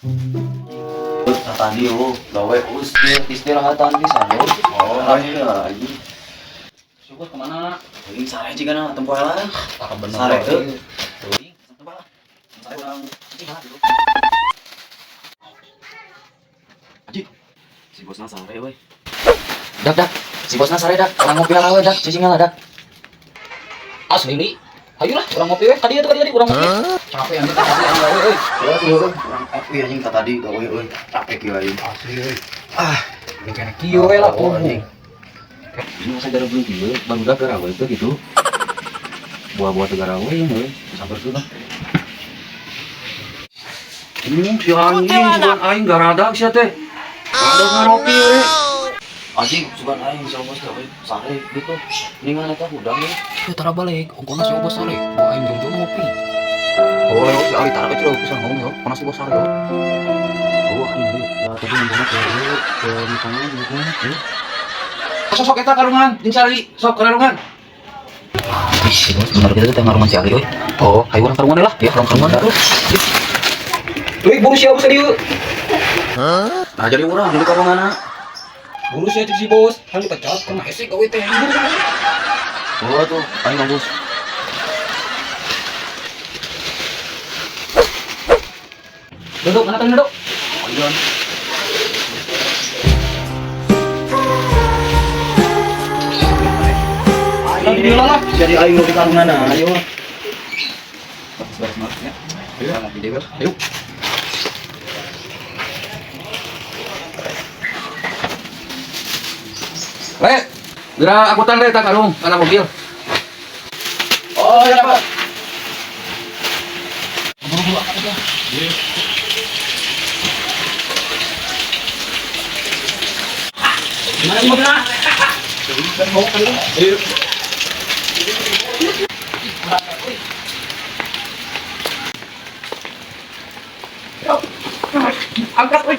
Tadi gawe istirahatan di sana. Oh, iya. Syukur kemana? Ini sare juga na tempoh lah. Bener. Sare tuh. Tempoh lah. Sare orang gitu. Aji, si bosna sare we. Dak, si bosna sare dak, orang ngopi lah we dak, cicing lah dak. Asli li. Ayolah, orang ngopi we. Tadi orang ngopi. Capek anjing tadi orang gawe euy. Orang kopi anjing tadi gawe euy. Capek kieu aing. Asli euy. Ini kena kieu we lah tuh. Ini masa gara beli kieu, baru dah gara we gitu. Buah-buah teu gara we euy. Sabar tuh lah. Si anjing sugan aing garadag sia teh. Ada ngaropi we. Anjing sugan aing si bos gawe sare gitu. Ningan eta udang we. Tuh tara balik, ongkona si bos sare. Bawa aing jong ngopi. Oh, si Ali tara kecil pisan ngomong yo. Panas si bos sare yo. Oh, ini tadi nembana ke misalnya gitu. Sosok eta karungan, jeung sari, sok karungan. Ih, si bos bener kita teh ngarungan si Ali we. Oh, ayo urang karungan lah. Ya, orang karungan. Euy, buru sia bos dieu. Nah, jadi urang jadi karunganna. Buru sia cek si bos, kan dipecat kena esek gawe teh. Oh, tuh, aing ngabus. Duduk, mana duduk? Ayon. Ayo di lah. Jadi aing mau di karunganna. Ayo. Sebelah ya. Ayo, di dewe. Ayo. Gerak akutan deh tak karung, karena mobil. Oh, ya, Pak. Buru-buru angkat aja. Gimana mobilnya? Ayo. Angkat, woi.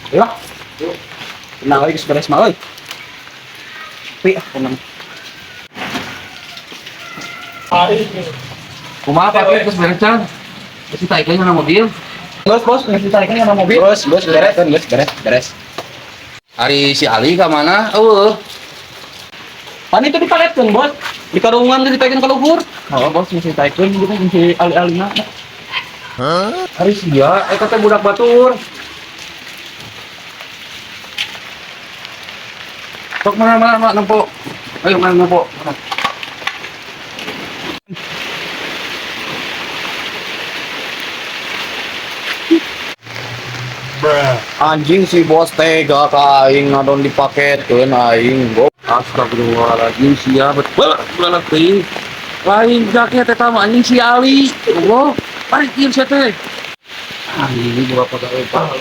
Ayo. Tenang lagi beres mah euy. Tenang. Kumaha Pak geus beres can? Geus ditaikeun kana mobil. Bos, geus ditaikeun kana mobil. Bos, beres kan, beres. Ari si Ali ka mana? Pan itu dipaletkeun, Bos. Di karungan geus ditaikeun ka luhur. Oh, Bos geus ditaikeun gitu kan si Ali-alina. Ari sia, eta teh budak batur. Sok mana nempo. Ayo mana nempo. Anjing si bos tega ka aing ngadon dipaketkeun aing, Bos. Astagfirullahaladzim sia betul ulah teuing. Lain jaket eta mah anjing si Ali. Allah, bari ieu sia teh. Anjing buat pagawe Pak.